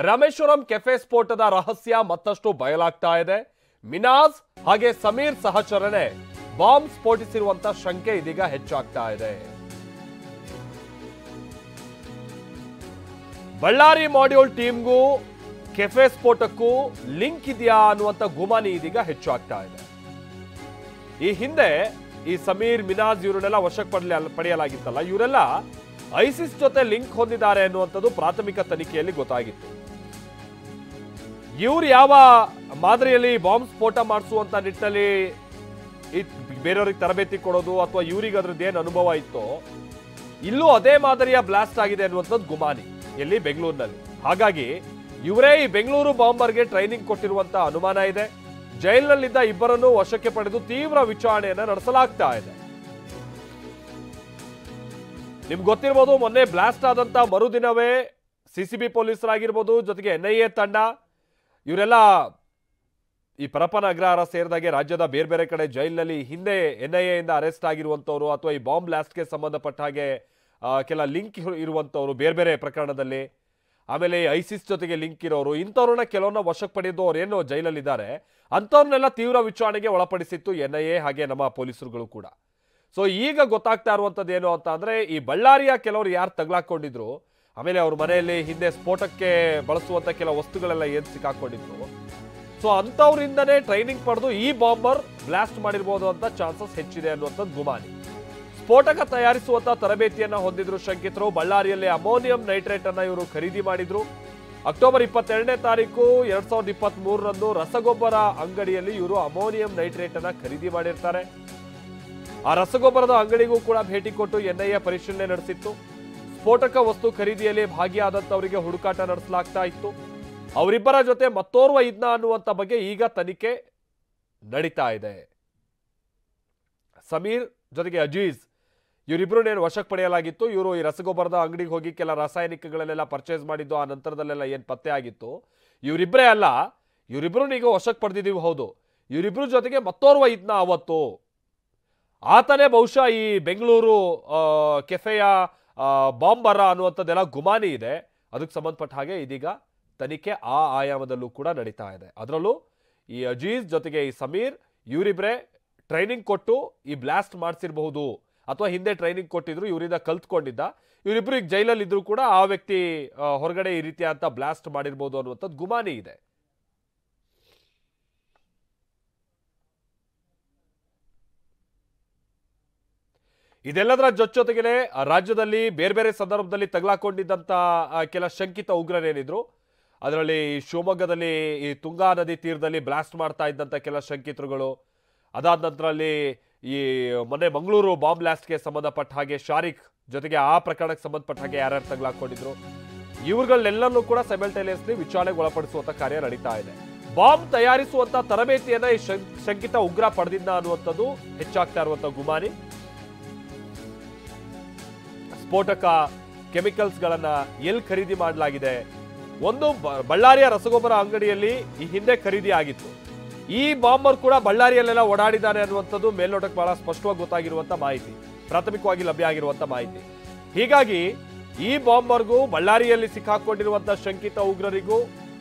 Rameswaram cafe ಸ್ಫೋಟದ ರಹಸ್ಯ ಮತ್ತಷ್ಟು ಬಯಲಾಗ್ತಾ ಇದೆ. ಮಿನಾಜ್ ಹಾಗೆ ಸಮೀರ್ ಸಹಚರನೆ ಬಾಂಬ್ ಸ್ಫೋಟಿಸಿರುವಂತ ಶಂಕೆ ಇದೀಗ ಹೆಚ್ಚಾಗ್ತಾ ಇದೆ. ಬಳ್ಳಾರಿ ಮಾಡ್ಯೂಲ್ ಟೀಮ್ಗೂ ಕೆಫೆ ಸ್ಫೋಟಕ್ಕೂ ಲಿಂಕ್ ಇದೆಯಾ ಅನ್ನುವಂತ ಗುಮಾನಿ ಇದೀಗ ಹೆಚ್ಚಾಗ್ತಾ ಇದೆ. ಈ ಹಿಂದೆ ಈ ಸಮೀರ್ ಮಿನಾಜ್ ಇವರನ್ನೆಲ್ಲ ವಶಕ್ಕೆ ಪಡೆಯಲಾಗಿತ್ತಲ್ಲ, ಇವರೆಲ್ಲ ಐಸಿಸ್ ಜೊತೆ ಲಿಂಕ್ ಹೊಂದಿದ್ದಾರೆ ಅನ್ನುವಂಥದ್ದು ಪ್ರಾಥಮಿಕ ತನಿಖೆಯಲ್ಲಿ ಗೊತ್ತಾಗಿತ್ತು. ಇವ್ರು ಯಾವ ಮಾದರಿಯಲ್ಲಿ ಬಾಂಬ್ ಸ್ಫೋಟ ಮಾಡಿಸುವಂತ ನಿಟ್ಟಿನಲ್ಲಿ ಬೇರೆಯವ್ರಿಗೆ ತರಬೇತಿ ಕೊಡೋದು ಅಥವಾ ಇವ್ರಿಗೆ ಅದ್ರದ್ದು ಏನು ಅನುಭವ ಇತ್ತೋ, ಇಲ್ಲೂ ಅದೇ ಮಾದರಿಯ ಬ್ಲಾಸ್ಟ್ ಆಗಿದೆ ಅನ್ನುವಂಥದ್ದು ಗುಮಾನಿ ಎಲ್ಲಿ ಬೆಂಗಳೂರಿನಲ್ಲಿ. ಹಾಗಾಗಿ ಇವರೇ ಈ ಬೆಂಗಳೂರು ಬಾಂಬರ್ಗೆ ಟ್ರೈನಿಂಗ್ ಕೊಟ್ಟಿರುವಂತ ಅನುಮಾನ ಇದೆ. ಜೈಲಿನಲ್ಲಿದ್ದ ಇಬ್ಬರನ್ನು ವಶಕ್ಕೆ ಪಡೆದು ತೀವ್ರ ವಿಚಾರಣೆಯನ್ನ ನಡೆಸಲಾಗ್ತಾ ಇದೆ. ನಿಮ್ಗೆ ಗೊತ್ತಿರ್ಬೋದು, ಮೊನ್ನೆ ಬ್ಲಾಸ್ಟ್ ಆದಂತ ಮರುದಿನವೇ ಸಿಸಿಬಿ ಪೊಲೀಸರಾಗಿರ್ಬೋದು, ಜೊತೆಗೆ NIA ತಂಡ ಇವರೆಲ್ಲ ಈ ಪರಪ್ಪನ ಅಗ್ರಹಾರ ಸೇರಿದಾಗೆ ರಾಜ್ಯದ ಬೇರೆ ಬೇರೆ ಕಡೆ ಜೈಲಿನಲ್ಲಿ ಹಿಂದೆ NIA ಇಂದ ಅರೆಸ್ಟ್ ಆಗಿರುವಂತವ್ರು ಅಥವಾ ಈ ಬಾಂಬ್ ಬ್ಲಾಸ್ಟ್ಗೆ ಸಂಬಂಧಪಟ್ಟ ಹಾಗೆ ಕೆಲ ಲಿಂಕ್ ಇರುವಂತವ್ರು ಬೇರೆ ಬೇರೆ ಪ್ರಕರಣದಲ್ಲಿ, ಆಮೇಲೆ ಐಸಿಸ್ ಜೊತೆಗೆ ಲಿಂಕ್ ಇರೋರು, ಇಂಥವ್ರನ್ನ ಕೆಲವನ್ನ ವಶಕ್ಕೆ ಪಡೆದು ಅವ್ರು ಏನು ಜೈಲಲ್ಲಿದ್ದಾರೆ ಅಂಥವ್ರನ್ನೆಲ್ಲ ತೀವ್ರ ವಿಚಾರಣೆಗೆ ಒಳಪಡಿಸಿತ್ತು NIA ಹಾಗೆ ನಮ್ಮ ಪೊಲೀಸರುಗಳು ಕೂಡ. ಸೊ ಈಗ ಗೊತ್ತಾಗ್ತಾ ಇರುವಂಥದ್ದು ಏನು ಅಂತ ಅಂದ್ರೆ, ಈ ಬಳ್ಳಾರಿಯ ಕೆಲವರು ಯಾರು ತಗಲಾಕೊಂಡಿದ್ರು, ಆಮೇಲೆ ಅವ್ರ ಮನೆಯಲ್ಲಿ ಹಿಂದೆ ಸ್ಫೋಟಕ್ಕೆ ಬಳಸುವಂತ ಕೆಲ ವಸ್ತುಗಳೆಲ್ಲ ಏನ್ ಸಿಕ್ಕಾಕೊಂಡಿದ್ರು, ಸೊ ಅಂಥವ್ರಿಂದನೇ ಟ್ರೈನಿಂಗ್ ಪಡೆದು ಈ ಬಾಂಬರ್ ಬ್ಲಾಸ್ಟ್ ಮಾಡಿರ್ಬೋದು ಅಂತ ಚಾನ್ಸಸ್ ಹೆಚ್ಚಿದೆ ಅನ್ನುವಂಥದ್ದು ಗುಮಾನಿ. ಸ್ಫೋಟಕ ತಯಾರಿಸುವಂತ ತರಬೇತಿಯನ್ನ ಹೊಂದಿದ್ರು ಶಂಕಿತರು. ಬಳ್ಳಾರಿಯಲ್ಲಿ ಅಮೋನಿಯಂ ನೈಟ್ರೇಟ್ ಅನ್ನ ಇವರು ಖರೀದಿ ಮಾಡಿದ್ರು. ಅಕ್ಟೋಬರ್ 22ನೇ ತಾರೀಕು 2023ರಂದು ರಸಗೊಬ್ಬರ ಅಂಗಡಿಯಲ್ಲಿ ಇವರು ಅಮೋನಿಯಂ ನೈಟ್ರೇಟ್ ಅನ್ನ ಖರೀದಿ ಮಾಡಿರ್ತಾರೆ. ಆ ರಸಗೊಬ್ಬರದ ಅಂಗಡಿಗೂ ಕೂಡ ಭೇಟಿ ಕೊಟ್ಟು NIA ಪರಿಶೀಲನೆ ನಡೆಸಿತ್ತು. ಸ್ಫೋಟಕ ವಸ್ತು ಖರೀದಿಯಲ್ಲಿ ಭಾಗಿಯಾದಂತವರಿಗೆ ಹುಡುಕಾಟ ನಡೆಸಲಾಗ್ತಾ ಇತ್ತು. ಅವರಿಬ್ಬರ ಜೊತೆ ಮತ್ತೋರ್ವ ಇದ್ನ ಅನ್ನುವಂತ ಬಗ್ಗೆ ಈಗ ತನಿಖೆ ನಡೀತಾ ಇದೆ. ಸಮೀರ್ ಜೊತೆಗೆ ಅಜೀಜ್ ಇವರಿಬ್ರು ವಶಕ್ಕೆ ಪಡೆಯಲಾಗಿತ್ತು. ಇವರು ಈ ರಸಗೊಬ್ಬರದ ಅಂಗಡಿಗೆ ಹೋಗಿ ಕೆಲ ರಾಸಾಯನಿಕಗಳನ್ನೆಲ್ಲ ಪರ್ಚೇಸ್ ಮಾಡಿದ್ದು, ಆ ನಂತರದಲ್ಲೆಲ್ಲ ಏನ್ ಪತ್ತೆ ಆಗಿತ್ತು. ಇವರಿಬ್ಬರೇ ಅಲ್ಲ, ಇವರಿಬ್ರು ಈಗ ವಶಕ್ಕೆ ಪಡೆದಿದ್ದೀವಿ. ಹೌದು, ಇವರಿಬ್ರು ಜೊತೆಗೆ ಮತ್ತೋರ್ವ ಇದ್ನ ಅವತ್ತು. ಆತನೇ ಬಹುಶಃ ಈ ಬೆಂಗಳೂರು ಕೆಫೆಯ ಬಾಂಬರ ಅನ್ನುವಂಥದ್ದೆಲ್ಲ ಗುಮಾನಿ ಇದೆ. ಅದಕ್ಕೆ ಸಂಬಂಧಪಟ್ಟ ಹಾಗೆ ಇದೀಗ ತನಿಖೆ ಆ ಆಯಾಮದಲ್ಲೂ ಕೂಡ ನಡೀತಾ ಇದೆ. ಅದರಲ್ಲೂ ಈ ಅಜೀಜ್ ಜೊತೆಗೆ ಈ ಸಮೀರ್ ಇವರಿಬ್ರೆ ಟ್ರೈನಿಂಗ್ ಕೊಟ್ಟು ಈ ಬ್ಲಾಸ್ಟ್ ಮಾಡಿಸಿರಬಹುದು, ಅಥವಾ ಹಿಂದೆ ಟ್ರೈನಿಂಗ್ ಕೊಟ್ಟಿದ್ರು, ಇವರಿಂದ ಕಲ್ತ್ಕೊಂಡಿದ್ದ. ಇವರಿಬ್ರು ಈಗ ಜೈಲಲ್ಲಿ ಇದ್ರು ಕೂಡ ಆ ವ್ಯಕ್ತಿ ಹೊರಗಡೆ ಈ ರೀತಿಯಾದಂತ ಬ್ಲಾಸ್ಟ್ ಮಾಡಿರ್ಬೋದು ಅನ್ನುವಂಥದ್ದು ಗುಮಾನಿ ಇದೆ. ಇದೆಲ್ಲದರ ಜೊತೆಗೇನೆ ರಾಜ್ಯದಲ್ಲಿ ಬೇರೆ ಬೇರೆ ಸಂದರ್ಭದಲ್ಲಿ ತಗಲಾಕೊಂಡಿದ್ದಂತ ಕೆಲ ಶಂಕಿತ ಉಗ್ರರೇನಿದ್ರು, ಅದರಲ್ಲಿ ಶಿವಮೊಗ್ಗದಲ್ಲಿ ಈ ತುಂಗಾ ನದಿ ತೀರದಲ್ಲಿ ಬ್ಲಾಸ್ಟ್ ಮಾಡ್ತಾ ಇದ್ದಂತ ಕೆಲ ಶಂಕಿತರುಗಳು, ಅದಾದ ನಂತರ ಅಲ್ಲಿ ಈ ಮೊನ್ನೆ ಮಂಗಳೂರು ಬಾಂಬ್ ಬ್ಲಾಸ್ಟ್ಗೆ ಸಂಬಂಧಪಟ್ಟ ಹಾಗೆ ಶಾರಿಕ್ ಜೊತೆಗೆ ಆ ಪ್ರಕರಣಕ್ಕೆ ಸಂಬಂಧಪಟ್ಟ ಹಾಗೆ ಯಾರ್ಯಾರು ತಗಲಾಕೊಂಡಿದ್ರು, ಇವುಗಳನ್ನೆಲ್ಲನೂ ಕೂಡ ಸೈಮಲ್ಟೇನಿಯಸ್ಲಿ ವಿಚಾರಣೆಗೆ ಒಳಪಡಿಸುವಂತ ಕಾರ್ಯ ನಡೀತಾ ಇದೆ. ಬಾಂಬ್ ತಯಾರಿಸುವಂತ ತರಬೇತಿಯನ್ನ ಈ ಶಂಕಿತ ಉಗ್ರ ಪಡೆದಿದ್ದ ಅನ್ನುವಂಥದ್ದು ಹೆಚ್ಚಾಗ್ತಾ ಇರುವಂತ ಗುಮಾನಿ. ಸ್ಫೋಟಕ ಕೆಮಿಕಲ್ಸ್ ಗಳನ್ನ ಎಲ್ಲಿ ಖರೀದಿ ಮಾಡಲಾಗಿದೆ, ಒಂದು ಬಳ್ಳಾರಿಯ ರಸಗೊಬ್ಬರ ಅಂಗಡಿಯಲ್ಲಿ ಈ ಹಿಂದೆ ಖರೀದಿ ಆಗಿತ್ತು. ಈ ಬಾಂಬರ್ ಕೂಡ ಬಳ್ಳಾರಿಯಲ್ಲೆಲ್ಲ ಓಡಾಡಿದ್ದಾನೆ ಅನ್ನುವಂಥದ್ದು ಮೇಲ್ನೋಟಕ್ಕೆ ಬಹಳ ಸ್ಪಷ್ಟವಾಗಿ ಗೊತ್ತಾಗಿರುವಂತ ಮಾಹಿತಿ, ಪ್ರಾಥಮಿಕವಾಗಿ ಲಭ್ಯ ಆಗಿರುವಂತ ಮಾಹಿತಿ. ಹೀಗಾಗಿ ಈ ಬಾಂಬರ್ಗೂ ಬಳ್ಳಾರಿಯಲ್ಲಿ ಸಿಕ್ಕಾಕೊಂಡಿರುವಂತ ಶಂಕಿತ ಉಗ್ರರಿಗೂ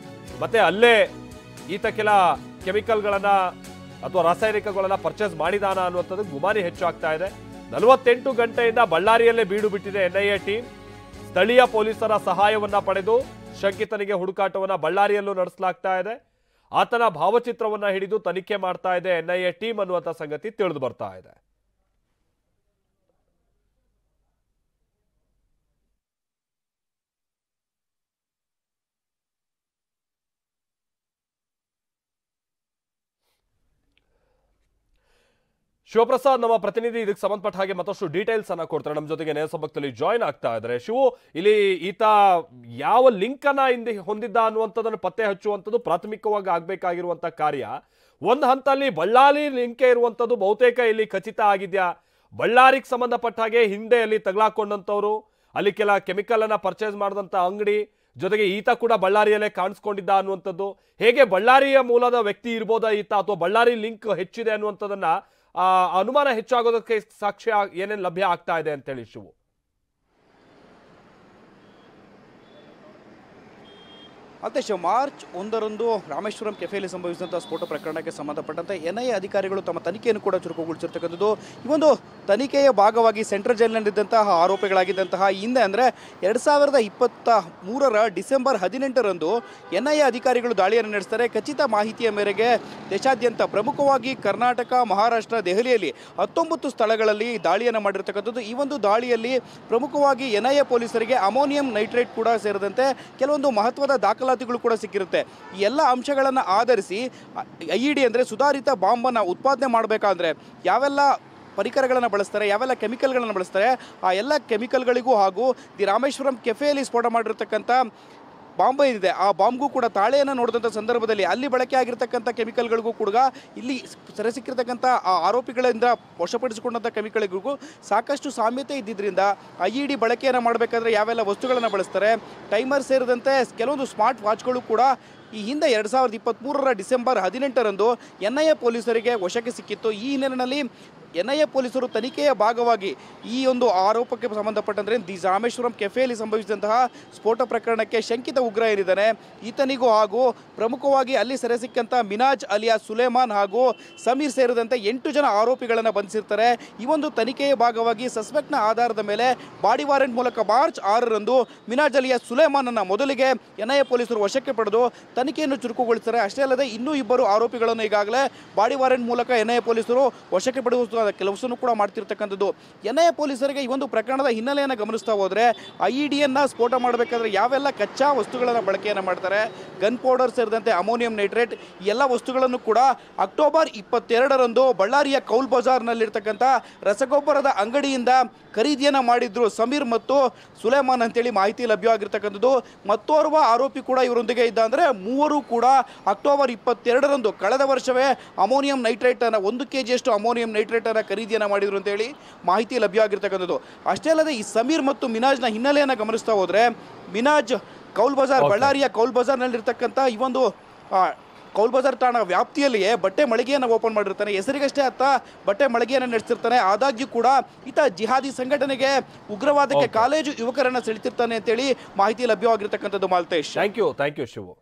ಮತ್ತೆ ಅಲ್ಲೇ ಈತ ಕೆಲ ಕೆಮಿಕಲ್ಗಳನ್ನ ಅಥವಾ ರಾಸಾಯನಿಕಗಳನ್ನ ಪರ್ಚೇಸ್ ಮಾಡಿದಾನ ಅನ್ನುವಂಥದ್ದು ಗುಮಾನಿ ಹೆಚ್ಚಾಗ್ತಾ ಇದೆ. 48 ಗಂಟೆಯಿಂದ ಬಳ್ಳಾರಿಯಲ್ಲೇ ಬೀಡು ಬಿಟ್ಟಿದೆ NIA ಟೀಮ್. ಸ್ಥಳೀಯ ಪೊಲೀಸರ ಸಹಾಯವನ್ನ ಪಡೆದು ಶಂಕಿತನಿಗೆ ಹುಡುಕಾಟವನ್ನ ಬಳ್ಳಾರಿಯಲ್ಲೂ ನಡೆಸಲಾಗ್ತಾ ಇದೆ. ಆತನ ಭಾವಚಿತ್ರವನ್ನ ಹಿಡಿದು ತನಿಖೆ ಮಾಡ್ತಾ ಇದೆ NIA ಟೀಮ್ ಅನ್ನುವಂಥ ಸಂಗತಿ ತಿಳಿದು ಬರ್ತಾ ಇದೆ. ಶಿವಪ್ರಸಾದ್ ನಮ್ಮ ಪ್ರತಿನಿಧಿ ಇದಕ್ಕೆ ಸಂಬಂಧಪಟ್ಟ ಹಾಗೆ ಮತ್ತಷ್ಟು ಡೀಟೇಲ್ಸ್ ಅನ್ನ ಕೊಡ್ತಾರೆ. ನಮ್ಮ ಜೊತೆಗೆ ನೇರ ಸಂಪರ್ಕದಲ್ಲಿ ಜಾಯಿನ್ ಆಗ್ತಾ ಇದ್ದಾರೆ. ಶಿವು, ಇಲ್ಲಿ ಈತ ಯಾವ ಲಿಂಕ್ ಅನ್ನ ಹಿಂದೆ ಹೊಂದಿದ್ದ ಅನ್ನುವಂಥದ್ದನ್ನು ಪತ್ತೆ ಹಚ್ಚುವಂಥದ್ದು ಪ್ರಾಥಮಿಕವಾಗಿ ಆಗ್ಬೇಕಾಗಿರುವಂತ ಕಾರ್ಯ. ಒಂದು ಹಂತಲ್ಲಿ ಬಳ್ಳಾರಿ ಲಿಂಕ್ ಇರುವಂಥದ್ದು ಬಹುತೇಕ ಇಲ್ಲಿ ಖಚಿತ ಆಗಿದ್ಯಾ? ಬಳ್ಳಾರಿಗೆ ಸಂಬಂಧಪಟ್ಟ ಹಾಗೆ ಹಿಂದೆ ಅಲ್ಲಿ ತಗಲಾಕೊಂಡಂತವ್ರು, ಅಲ್ಲಿ ಕೆಲ ಕೆಮಿಕಲ್ ಅನ್ನ ಪರ್ಚೇಸ್ ಮಾಡಿದಂತ ಅಂಗಡಿ, ಜೊತೆಗೆ ಈತ ಕೂಡ ಬಳ್ಳಾರಿಯಲ್ಲೇ ಕಾಣಿಸ್ಕೊಂಡಿದ್ದ ಅನ್ನುವಂಥದ್ದು, ಹೇಗೆ ಬಳ್ಳಾರಿಯ ಮೂಲದ ವ್ಯಕ್ತಿ ಇರ್ಬೋದಾ ಈತ, ಅಥವಾ ಬಳ್ಳಾರಿ ಲಿಂಕ್ ಹೆಚ್ಚಿದೆ ಅನ್ನುವಂಥದ್ದನ್ನ ಅನುಮಾನ ಹೆಚ್ಚಾಗೋದಕ್ಕೆ ಸಾಕ್ಷ್ಯ ಏನೇನು ಲಭ್ಯ ಆಗ್ತಾ ಇದೆ ಅಂತೇಳಿ ಶಿವು? ಅಧ್ಯಕ್ಷ ಮಾರ್ಚ್ 1ರಂದು ರಾಮೇಶ್ವರಂ ಕೆಫೆಯಲ್ಲಿ ಸಂಭವಿಸಿದಂಥ ಸ್ಫೋಟ ಪ್ರಕರಣಕ್ಕೆ ಸಂಬಂಧಪಟ್ಟಂತೆ ಎನ್ಐಎ ಅಧಿಕಾರಿಗಳು ತಮ್ಮ ತನಿಖೆಯನ್ನು ಕೂಡ ಚುರುಕುಗೊಳಿಸಿರ್ತಕ್ಕಂಥದ್ದು. ಈ ಒಂದು ತನಿಖೆಯ ಭಾಗವಾಗಿ ಸೆಂಟ್ರಲ್ ಜೈಲಿನಲ್ಲಿದ್ದಂತಹ ಆರೋಪಿಗಳಾಗಿದ್ದಂತಹ ಹಿಂದೆ ಅಂದರೆ 2023ರ ಡಿಸೆಂಬರ್ 18ರಂದು ಎನ್ಐಎ ಅಧಿಕಾರಿಗಳು ದಾಳಿಯನ್ನು ನಡೆಸ್ತಾರೆ. ಖಚಿತ ಮಾಹಿತಿಯ ಮೇರೆಗೆ ದೇಶಾದ್ಯಂತ ಪ್ರಮುಖವಾಗಿ ಕರ್ನಾಟಕ, ಮಹಾರಾಷ್ಟ್ರ, ದೆಹಲಿಯಲ್ಲಿ 19 ಸ್ಥಳಗಳಲ್ಲಿ ದಾಳಿಯನ್ನು ಮಾಡಿರ್ತಕ್ಕಂಥದ್ದು. ಈ ಒಂದು ದಾಳಿಯಲ್ಲಿ ಪ್ರಮುಖವಾಗಿ ಎನ್ಐಎ ಪೊಲೀಸರಿಗೆ ಅಮೋನಿಯಂ ನೈಟ್ರೇಟ್ ಕೂಡ ಸೇರಿದಂತೆ ಕೆಲವೊಂದು ಮಹತ್ವದ ದಾಖಲಾತಿಗಳು ಕೂಡ ಸಿಕ್ಕಿರುತ್ತೆ. ಈ ಎಲ್ಲ ಅಂಶಗಳನ್ನು ಆಧರಿಸಿ IED ಅಂದರೆ ಸುಧಾರಿತ ಬಾಂಬನ್ನು ಉತ್ಪಾದನೆ ಮಾಡಬೇಕಾದ್ರೆ ಯಾವೆಲ್ಲ ಪರಿಕರಗಳನ್ನು ಬಳಸ್ತಾರೆ, ಯಾವೆಲ್ಲ ಕೆಮಿಕಲ್ಗಳನ್ನು ಬಳಸ್ತಾರೆ, ಆ ಎಲ್ಲ ಕೆಮಿಕಲ್ಗಳಿಗೂ ಹಾಗೂ ದಿ ರಾಮೇಶ್ವರಂ ಕೆಫೆಯಲ್ಲಿ ಸ್ಫೋಟ ಮಾಡಿರ್ತಕ್ಕಂಥ ಬಾಂಬ್ ಏನಿದೆ ಆ ಬಾಂಬ್ಗೂ ಕೂಡ ತಾಳೆಯನ್ನು ನೋಡಿದಂಥ ಸಂದರ್ಭದಲ್ಲಿ ಅಲ್ಲಿ ಬಳಕೆ ಆಗಿರ್ತಕ್ಕಂಥ ಕೆಮಿಕಲ್ಗಳಿಗೂ ಕೂಡ ಇಲ್ಲಿ ಸೆರೆ ಸಿಕ್ಕಿರ್ತಕ್ಕಂಥ ಆ ಆರೋಪಿಗಳಿಂದ ವಶಪಡಿಸಿಕೊಂಡಂಥ ಕೆಮಿಕಲ್ಗಳಿಗೂ ಸಾಕಷ್ಟು ಸಾಮ್ಯತೆ ಇದ್ದಿದ್ದರಿಂದ IED ಬಳಕೆಯನ್ನು ಮಾಡಬೇಕಾದ್ರೆ ಯಾವೆಲ್ಲ ವಸ್ತುಗಳನ್ನು ಬಳಸ್ತಾರೆ, ಟೈಮರ್ ಸೇರಿದಂತೆ ಕೆಲವೊಂದು ಸ್ಮಾರ್ಟ್ ವಾಚ್ಗಳು ಕೂಡ ಈ ಹಿಂದೆ 2023ರ ಡಿಸೆಂಬರ್ 18ರಂದು ಎನ್ಐಎ ಪೊಲೀಸರಿಗೆ ವಶಕ್ಕೆ ಸಿಕ್ಕಿತ್ತು. ಈ ಹಿನ್ನೆಲೆಯಲ್ಲಿ ಎನ್ಐಎ ಪೊಲೀಸರು ತನಿಖೆಯ ಭಾಗವಾಗಿ ಈ ಒಂದು ಆರೋಪಕ್ಕೆ ಸಂಬಂಧಪಟ್ಟಂತೆ ದಿ ರಾಮೇಶ್ವರಂ ಕೆಫೆಯಲ್ಲಿ ಸಂಭವಿಸಿದಂತಹ ಸ್ಫೋಟ ಪ್ರಕರಣಕ್ಕೆ ಶಂಕಿತ ಉಗ್ರ ಏನಿದ್ದಾನೆ ಈತನಿಗೂ ಹಾಗೂ ಪ್ರಮುಖವಾಗಿ ಅಲ್ಲಿ ಸೆರೆ ಸಿಕ್ಕಂಥ ಮಿನಾಜ್ ಅಲಿಯಾ ಸುಲೇಮಾನ್ ಹಾಗೂ ಸಮೀರ್ ಸೇರಿದಂತೆ 8 ಜನ ಆರೋಪಿಗಳನ್ನು ಬಂಧಿಸಿರ್ತಾರೆ. ಈ ಒಂದು ತನಿಖೆಯ ಭಾಗವಾಗಿ ಸಸ್ಪೆಕ್ಟ್ನ ಆಧಾರದ ಮೇಲೆ ಬಾಡಿ ವಾರೆಂಟ್ ಮೂಲಕ ಮಾರ್ಚ್ 6ರಂದು ಮಿನಾಜ್ ಅಲಿಯಾ ಸುಲೇಮಾನನ್ನು ಮೊದಲಿಗೆ ಎನ್ಐಎ ಪೊಲೀಸರು ವಶಕ್ಕೆ ಪಡೆದು ತನಿಖೆಯನ್ನು ಚುರುಕುಗೊಳಿಸ್ತಾರೆ. ಅಷ್ಟೇ ಅಲ್ಲದೆ ಇನ್ನೂ 2 ಆರೋಪಿಗಳನ್ನು ಈಗಾಗಲೇ ಬಾಡಿ ವಾರೆಂಟ್ ಮೂಲಕ ಎನ್ಐಎ ಪೊಲೀಸರು ವಶಕ್ಕೆ ಪಡೆಯುವ ಕೆಲಸವನ್ನು ಕೂಡ ಮಾಡ್ತಿರ್ತಕ್ಕಂಥದ್ದು. ಎನ್ಐಎ ಪೊಲೀಸರಿಗೆ ಈ ಒಂದು ಪ್ರಕರಣದ ಹಿನ್ನೆಲೆಯನ್ನು ಗಮನಿಸ್ತಾ ಹೋದರೆ IEDಯನ್ನು ಸ್ಫೋಟ ಮಾಡಬೇಕಾದ್ರೆ ಯಾವೆಲ್ಲ ಕಚ್ಚಾ ವಸ್ತುಗಳನ್ನು ಬಳಕೆಯನ್ನು ಮಾಡ್ತಾರೆ, ಗನ್ ಪೌಡರ್ ಸೇರಿದಂತೆ ಅಮೋನಿಯಂ ನೈಟ್ರೇಟ್ ಈ ಎಲ್ಲ ವಸ್ತುಗಳನ್ನು ಕೂಡ ಅಕ್ಟೋಬರ್ 22ರಂದು ಬಳ್ಳಾರಿಯ ಕೌಲ್ ಬಜಾರ್ನಲ್ಲಿರ್ತಕ್ಕಂಥ ರಸಗೊಬ್ಬರದ ಅಂಗಡಿಯಿಂದ ಖರೀದಿಯನ್ನು ಮಾಡಿದ್ರು ಸಮೀರ್ ಮತ್ತು ಸುಲೇಮಾನ್ ಅಂತೇಳಿ ಮಾಹಿತಿ ಲಭ್ಯವಾಗಿರ್ತಕ್ಕಂಥದ್ದು. ಮತ್ತೋರ್ವ ಆರೋಪಿ ಕೂಡ ಇವರೊಂದಿಗೆ ಇದ್ದ ಅಂದರೆ 3 ಕೂಡ ಅಕ್ಟೋಬರ್ 22ರಂದು ಕಳೆದ ವರ್ಷವೇ ಅಮೋನಿಯಂ ನೈಟ್ರೇಟನ್ನು 1 kg ಅಮೋನಿಯಂ ನೈಟ್ರೇಟನ್ನು ಖರೀದಿಯನ್ನು ಮಾಡಿದ್ರು ಅಂತೇಳಿ ಮಾಹಿತಿ ಲಭ್ಯವಾಗಿರ್ತಕ್ಕಂಥದ್ದು. ಅಷ್ಟೇ ಅಲ್ಲದೆ ಈ ಸಮೀರ್ ಮತ್ತು ಮಿನಾಜ್ನ ಹಿನ್ನೆಲೆಯನ್ನು ಗಮನಿಸ್ತಾ ಹೋದರೆ ಮಿನಾಜ್ ಕೌಲ್ ಬಜಾರ್ ಬಳ್ಳಾರಿಯ ಕೌಲ್ ಬಜಾರ್ನಲ್ಲಿರ್ತಕ್ಕಂಥ ಈ ಒಂದು ಕೌಲ್ ಬಜಾರ್ ಠಾಣಾ ವ್ಯಾಪ್ತಿಯಲ್ಲಿಯೇ ಬಟ್ಟೆ ಮಳಿಗೆಯನ್ನು ಓಪನ್ ಮಾಡಿರ್ತಾನೆ. ಹೆಸರಿಗಷ್ಟೇ ಆತ ಬಟ್ಟೆ ಮಳಿಗೆಯನ್ನು ನಡೆಸ್ತಿರ್ತಾನೆ. ಆದಾಗ್ಯೂ ಕೂಡ ಈತ ಜಿಹಾದಿ ಸಂಘಟನೆಗೆ ಉಗ್ರವಾದಕ್ಕೆ ಕಾಲೇಜು ಯುವಕರನ್ನು ಸೆಳೆತಿರ್ತಾನೆ ಅಂತೇಳಿ ಮಾಹಿತಿ ಲಭ್ಯವಾಗಿರ್ತಕ್ಕಂಥದ್ದು. Malthesh, thank you Shivu.